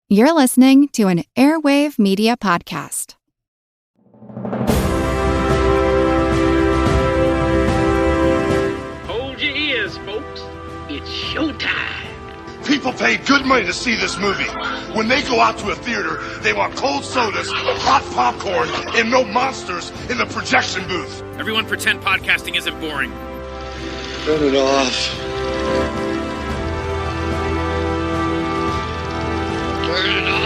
You're listening to an Airwave Media Podcast. Hold your ears, folks. It's showtime. People pay good money to see this movie. When they go out to a theater, they want cold sodas, hot popcorn, and no monsters in the projection booth. Everyone pretend podcasting isn't boring. Turn it off. Turn it off.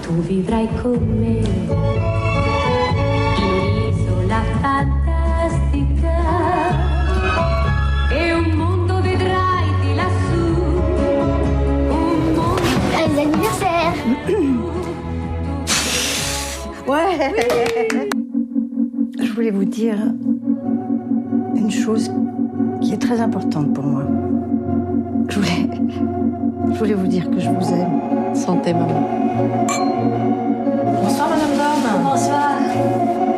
Tu vivrai con me in un'isola fantastica e un mondo vedrai di lassù, un mondo... L'anniversaire. Ouais. Je voulais vous dire une chose qui est très importante pour moi. Je voulais vous dire que je vous aime. Santé, maman. Bonsoir, Madame Dorn. Bonsoir.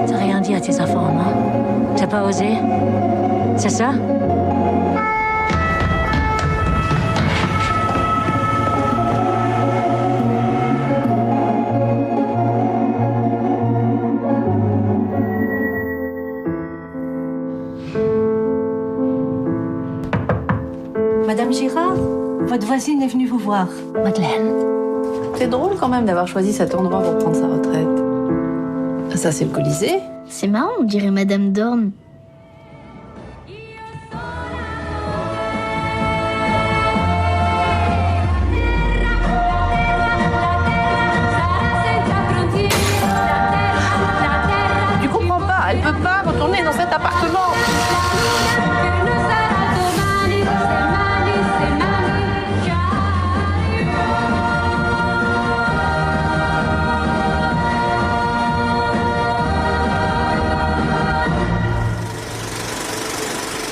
T'as rien dit à tes enfants, hein? T'as pas osé? C'est ça? Madame Girard, votre voisine est venue vous voir. Madeleine. C'est drôle quand même d'avoir choisi cet endroit pour prendre sa retraite. Ça, c'est le Colisée. C'est marrant, on dirait Madame Dorn. Tu comprends pas, elle peut pas retourner dans cet appartement.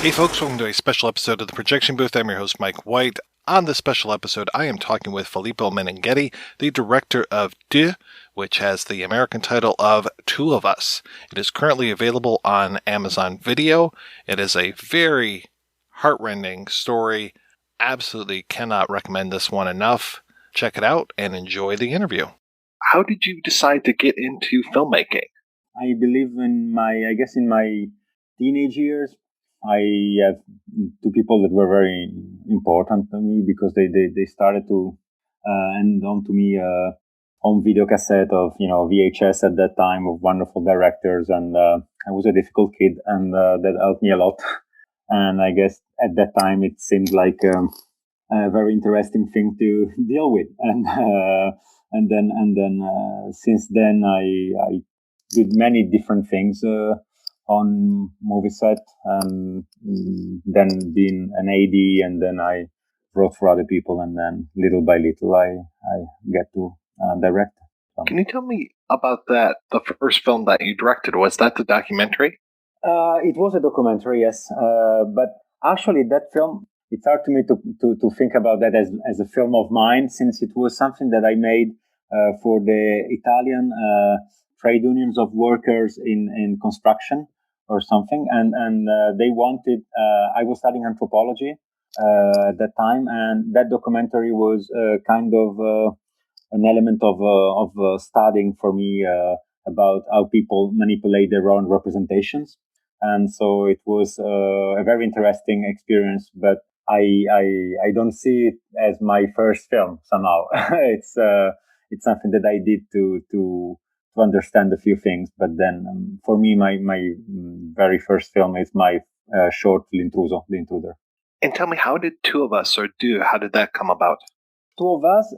Hey folks, welcome to a special episode of The Projection Booth. I'm your host, Mike White. On this special episode, I am talking with Filippo Meneghetti, the director of Deux, which has the American title of Two of Us. It is currently available on Amazon Video. It is a very heartrending story. Absolutely cannot recommend this one enough. Check it out and enjoy the interview. How did you decide to get into filmmaking? I believe in my teenage years, I have two people that were very important to me because they started to hand on to me home video cassette of VHS at that time of wonderful directors, and I was a difficult kid, and that helped me a lot. And I guess at that time it seemed like a very interesting thing to deal with, and then since then I did many different things on movie set, and then being an AD, and then I wrote for other people, and then little by little I get to direct. So. Can you tell me about that? The first film that you directed, was that the documentary? It was a documentary, yes. But actually that film, it's hard to me to think about that as a film of mine, since it was something that I made for the Italian trade unions of workers in construction or something, and they wanted. I was studying anthropology at that time, and that documentary was kind of an element of studying for me about how people manipulate their own representations, and so it was a very interesting experience. But I don't see it as my first film somehow. It's something that I did to understand a few things, but then for me, my very first film is my short L'Intruso, The Intruder. And tell me, how did Two of Us, or Deux, how did that come about? Two of Us,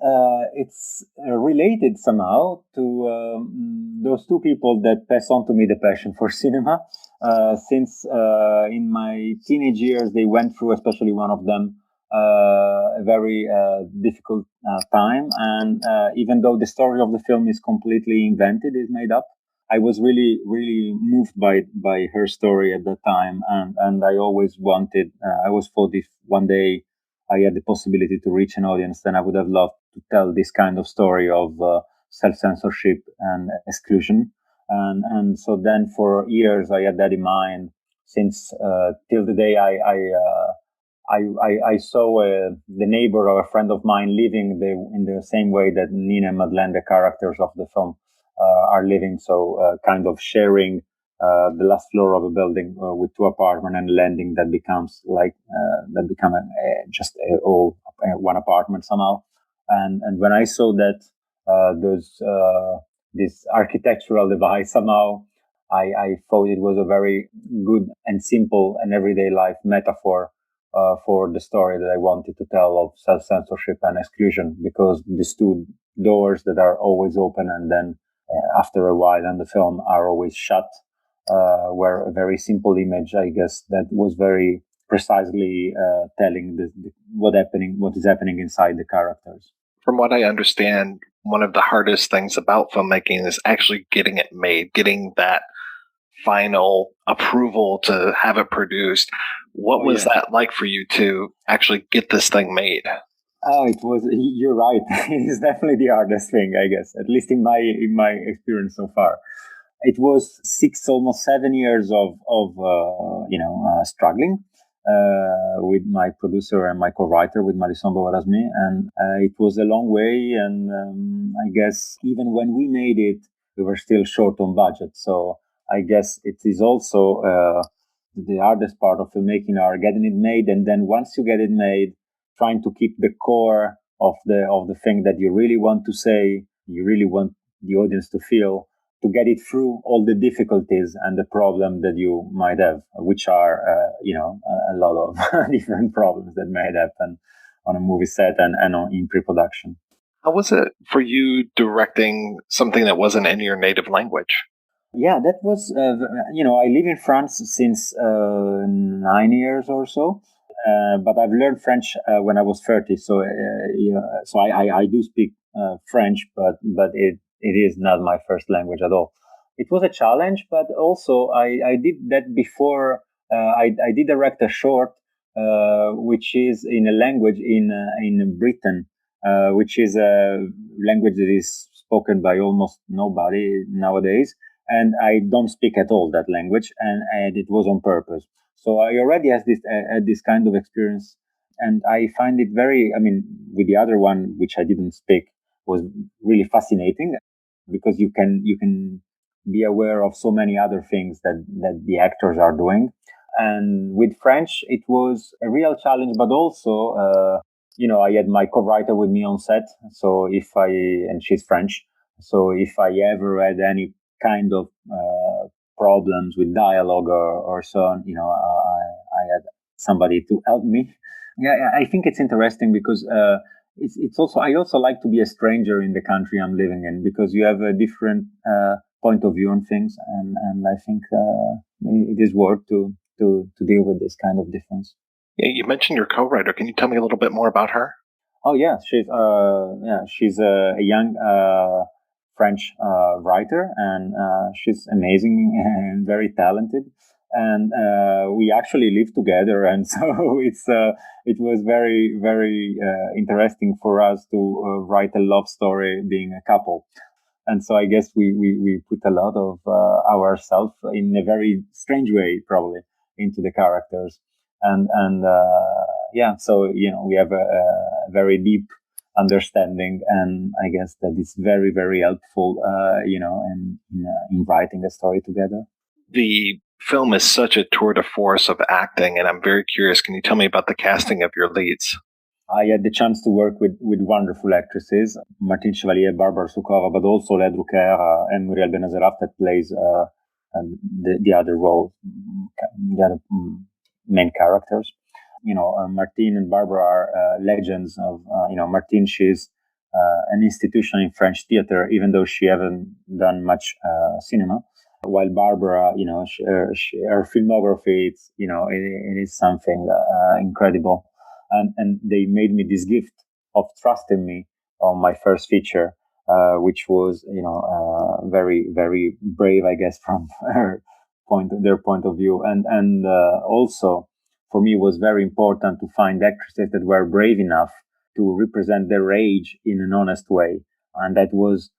it's related somehow to those two people that pass on to me the passion for cinema. Since in my teenage years, they went through, especially one of them, a very difficult time, and even though the story of the film is completely invented, is made up, I was really, really moved by her story at that time, and I always wanted. I was thought if one day I had the possibility to reach an audience, then I would have loved to tell this kind of story of self-censorship and exclusion. And so then for years I had that in mind since till the day I saw the neighbor of a friend of mine living in the same way that Nina and Madeleine, the characters of the film, are living. So kind of sharing the last floor of a building with two apartments and landing that becomes just all one apartment somehow. And when I saw that this architectural device somehow, I thought it was a very good and simple and everyday life metaphor for the story that I wanted to tell of self-censorship and exclusion, because these two doors that are always open and then after a while in the film are always shut were a very simple image, I guess, that was very precisely telling what is happening inside the characters. From what I understand, one of the hardest things about filmmaking is actually getting it made, getting that final approval to have it produced. What was that like for you to actually get this thing made? Oh, it was. You're right. It's definitely the hardest thing, I guess, at least in my experience so far. It was 6, almost 7 years of struggling with my producer and my co-writer, with Marisol Bovarasmi, and it was a long way. And I guess even when we made it, we were still short on budget. So I guess it is also the hardest part of filmmaking are getting it made, and then once you get it made, trying to keep the core of the thing that you really want to say, you really want the audience to feel, to get it through all the difficulties and the problem that you might have, which are, a lot of different problems that might happen on a movie set and in pre-production. How was it for you directing something that wasn't in your native language? Yeah, that was, I live in France since 9 years or so. But I've learned French when I was 30. So, so I do speak French, but it is not my first language at all. It was a challenge, but also I did that before. I did direct a short, which is in a language in Britain, which is a language that is spoken by almost nobody nowadays. And I don't speak at all that language, and it was on purpose. So I already had this kind of experience, and I find it very, with the other one, which I didn't speak, was really fascinating, because you can be aware of so many other things that the actors are doing. And with French, it was a real challenge, but also, I had my co-writer with me on set. So and she's French. So if I ever had any kind of problems with dialogue or so on, I had somebody to help me. Yeah, I think it's interesting because it's also, I also like to be a stranger in the country I'm living in, because you have a different point of view on things, and I think it is worth to deal with this kind of difference. Yeah, you mentioned your co-writer. Can you tell me a little bit more about her? Oh yeah, she's a young French writer, and she's amazing and very talented. And we actually live together, and so it was very, very interesting for us to write a love story being a couple. And so I guess we put a lot of ourselves in a very strange way, probably, into the characters. And so we have a very deep understanding, and I guess that is very, very helpful, in writing a story together. The film is such a tour de force of acting, and I'm very curious. Can you tell me about the casting of your leads? I had the chance to work with wonderful actresses, Martine Chevalier, Barbara Sukova, but also Léa Drucker and Muriel Benazeraf, that plays the other role, the other main characters. Martine and Barbara are legends of, Martine, she's an institution in French theater, even though she haven't done much cinema. While Barbara, her filmography, it is something incredible. And they made me this gift of trusting me on my first feature, which was, very, very brave, I guess, from their point of view. And also, for me, it was very important to find actresses that were brave enough to represent their age in an honest way. And that was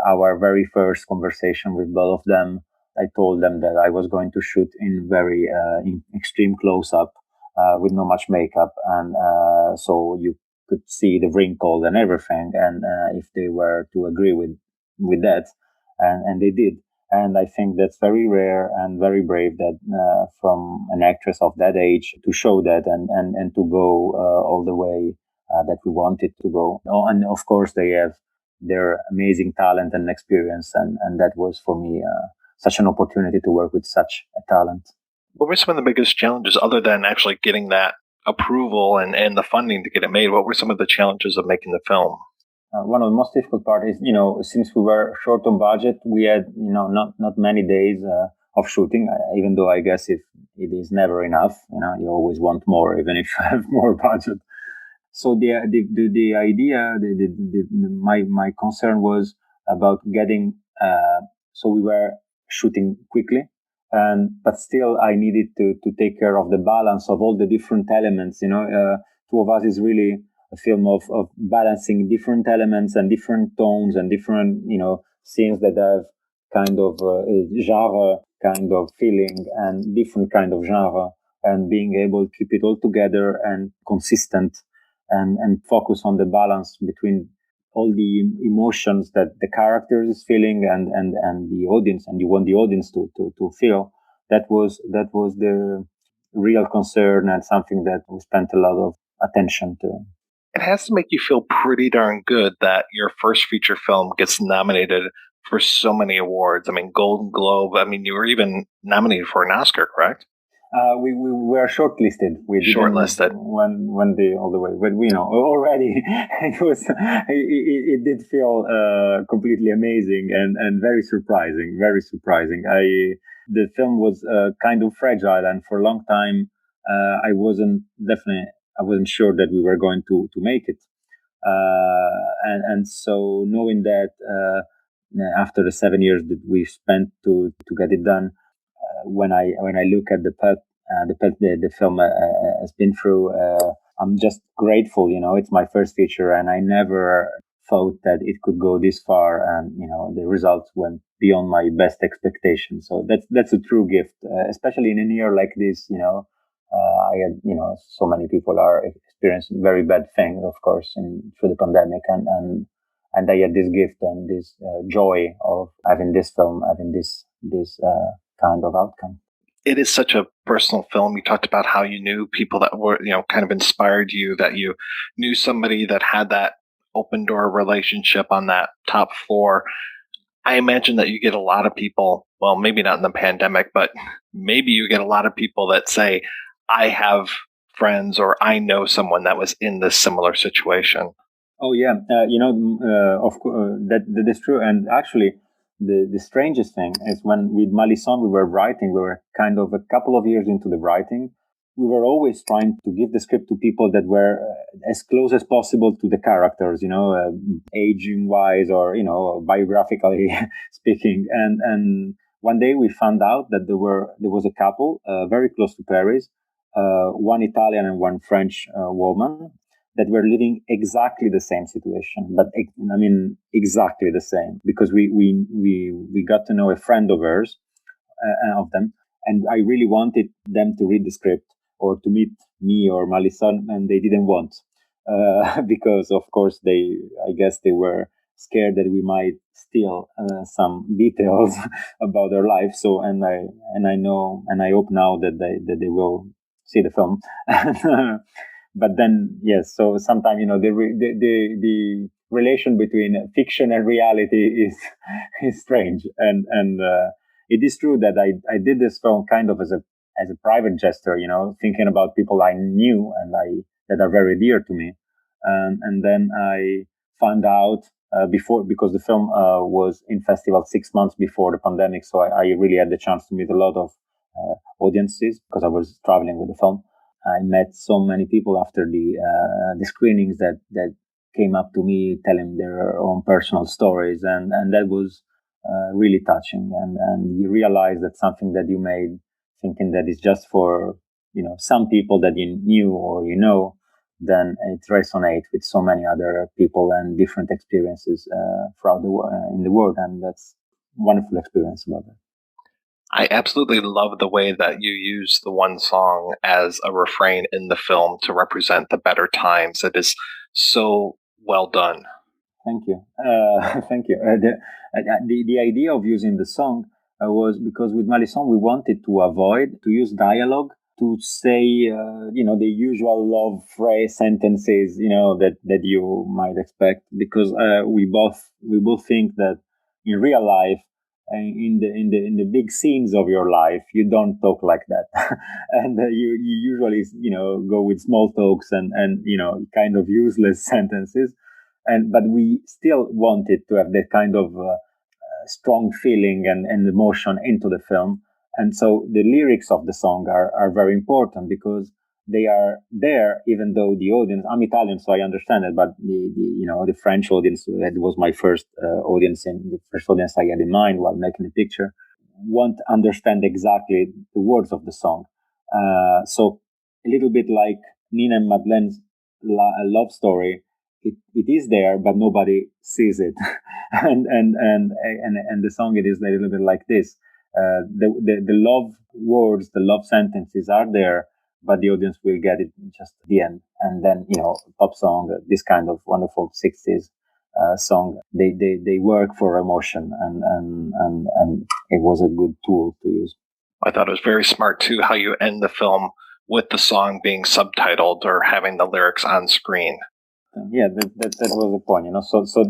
our very first conversation with both of them, I told them that I was going to shoot in very in extreme close-up with not much makeup, and so you could see the wrinkle and everything. And if they were to agree with that, and they did. And I think that's very rare and very brave that from an actress of that age to show that and to go all the way that we wanted to go. Oh, and of course, they have their amazing talent and experience. And that was for me such an opportunity to work with such a talent. What were some of the biggest challenges other than actually getting that approval and the funding to get it made? What were some of the challenges of making the film? One of the most difficult part is, since we were short on budget, we had, not many days of shooting, even though I guess if it is never enough, you always want more, even if you have more budget. So the idea, my concern was about getting, so we were shooting quickly, but still I needed to take care of the balance of all the different elements, Two of Us is really a film of balancing different elements and different tones and different, scenes that have kind of genre kind of feeling and different kind of genre, and being able to keep it all together and consistent and focus on the balance between all the emotions that the character is feeling and the audience, and you want the audience to feel. That was the real concern, and something that we spent a lot of attention to. It has to make you feel pretty darn good that your first feature film gets nominated for so many awards. I mean, Golden Globe. I mean, you were even nominated for an Oscar, correct? We were shortlisted. We shortlisted when the all the way, but already it did feel completely amazing and very surprising. Very surprising. The film was kind of fragile, and for a long time I wasn't sure that we were going to make it. And so knowing that after the 7 years that we spent to get it done, when I look at the path the film has been through, I'm just grateful. It's my first feature, and I never thought that it could go this far, and the results went beyond my best expectations. So that's a true gift, especially in a year like this. I had, so many people are experiencing very bad things, of course, through the pandemic, and I had this gift and this joy of having this film, having this kind of outcome. It is such a personal film. You talked about how you knew people that were, kind of inspired you, that you knew somebody that had that open door relationship on that top floor. I imagine that you get a lot of people, well, maybe not in the pandemic, but maybe you get a lot of people that say, I have friends or I know someone that was in this similar situation. Oh, yeah. Of course, that is true. And actually, the strangest thing is when with Malison we were writing, we were kind of a couple of years into the writing. We were always trying to give the script to people that were as close as possible to the characters, aging wise or, biographically speaking. And one day we found out that there was a couple very close to Paris, one Italian and one French woman, that were living exactly the same situation, but I mean exactly the same, because we got to know a friend of hers, of them, and I really wanted them to read the script or to meet me or Malison, and they didn't want, because of course I guess they were scared that we might steal some details about their life. So and I know and I hope now that they will see the film. But then, yes, so sometimes, the relation between fiction and reality is strange. And it is true that I did this film kind of as a private gesture, thinking about people I knew and that are very dear to me. And then I found out because the film was in festival 6 months before the pandemic. So I really had the chance to meet a lot of audiences because I was traveling with the film. I met so many people after the screenings that came up to me telling their own personal stories, and that was really touching. And you realize that something that you made, thinking that it's just for some people that you knew or then it resonates with so many other people and different experiences throughout in the world, and that's a wonderful experience about it. I absolutely love the way that you use the one song as a refrain in the film to represent the better times. It is so well done. Thank you. Thank you. The idea of using the song was because with Malison we wanted to avoid to use dialogue to say, the usual love phrase sentences, that you might expect, because we both think that in real life, in the big scenes of your life, you don't talk like that, and you usually go with small talks and kind of useless sentences, but we still wanted to have that kind of strong feeling and emotion into the film. And so the lyrics of the song are very important because they are there, even though the audience, I'm Italian, so I understand it, but the French audience, that was my first audience I had in mind while making the picture, won't understand exactly the words of the song. So a little bit like Nina and Madeleine's love story, it is there, but nobody sees it. and the song, it is a little bit like this. The love words, the love sentences are there, but the audience will get it just at the end. And then, pop song, this kind of wonderful 60s song, they work for emotion, and it was a good tool to use. I thought it was very smart too how you end the film with the song being subtitled or having the lyrics on screen. Yeah, that was the point,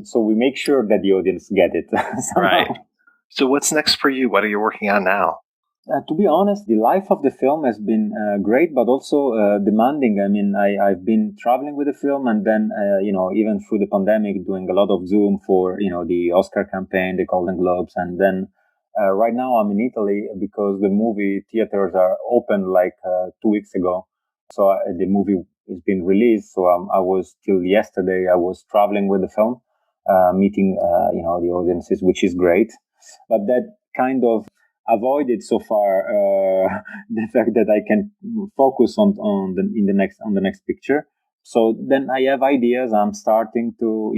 So we make sure that the audience get it. Right. So what's next for you? What are you working on now? To be honest, the life of the film has been great, but also demanding. I mean, I've been traveling with the film, and then, even through the pandemic, doing a lot of Zoom for, the Oscar campaign, the Golden Globes. And then right now I'm in Italy because the movie theaters are open like 2 weeks ago. So the movie is being released. So I was till yesterday, I was traveling with the film, meeting, the audiences, which is great. But that kind of avoided so far the fact that I can focus on the next picture. So then I have ideas. I'm starting to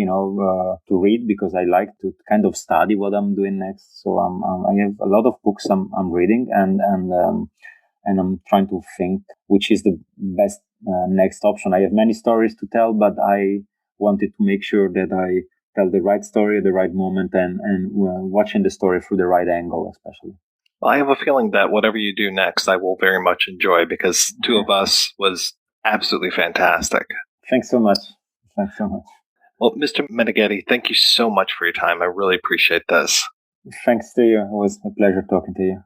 to read because I like to kind of study what I'm doing next. So I have a lot of books I'm reading, and I'm trying to think which is the best next option. I have many stories to tell, but I wanted to make sure that I tell the right story at the right moment, and watching the story through the right angle, especially. Well, I have a feeling that whatever you do next, I will very much enjoy, because Two of Us was absolutely fantastic. Thanks so much. Well, Mr. Meneghetti, thank you so much for your time. I really appreciate this. Thanks to you. It was a pleasure talking to you.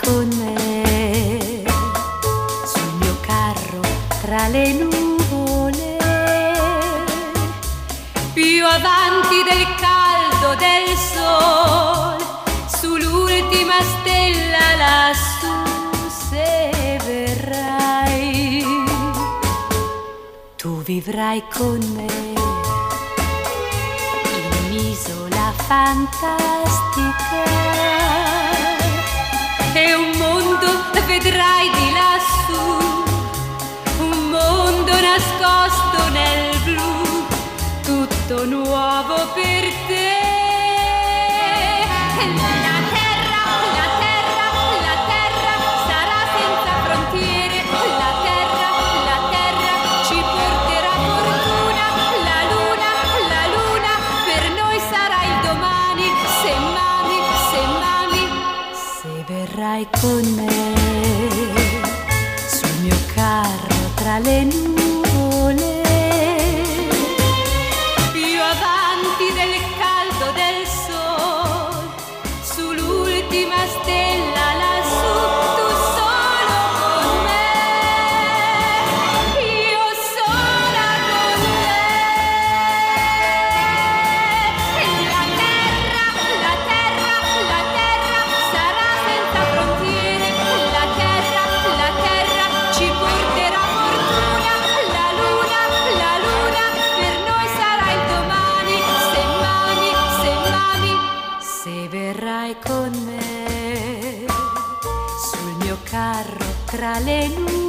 Con me sul mio carro tra le nuvole, più avanti del caldo del sole, sull'ultima stella lassù, se verrai, tu vivrai con me in un'isola fantastica. E un mondo vedrai di lassù, un mondo nascosto nel blu, tutto nuovo per te. La terra sarà senza frontiere, la terra ci porterà fortuna, la luna per noi sarà il domani, se verrai con me sul mio carro tra le nuvole, più avanti del caldo del sole, sull'ultima stella lassù, tu solo con me, io sola con te. La terra sarà senza frontiere, tra le nuvole.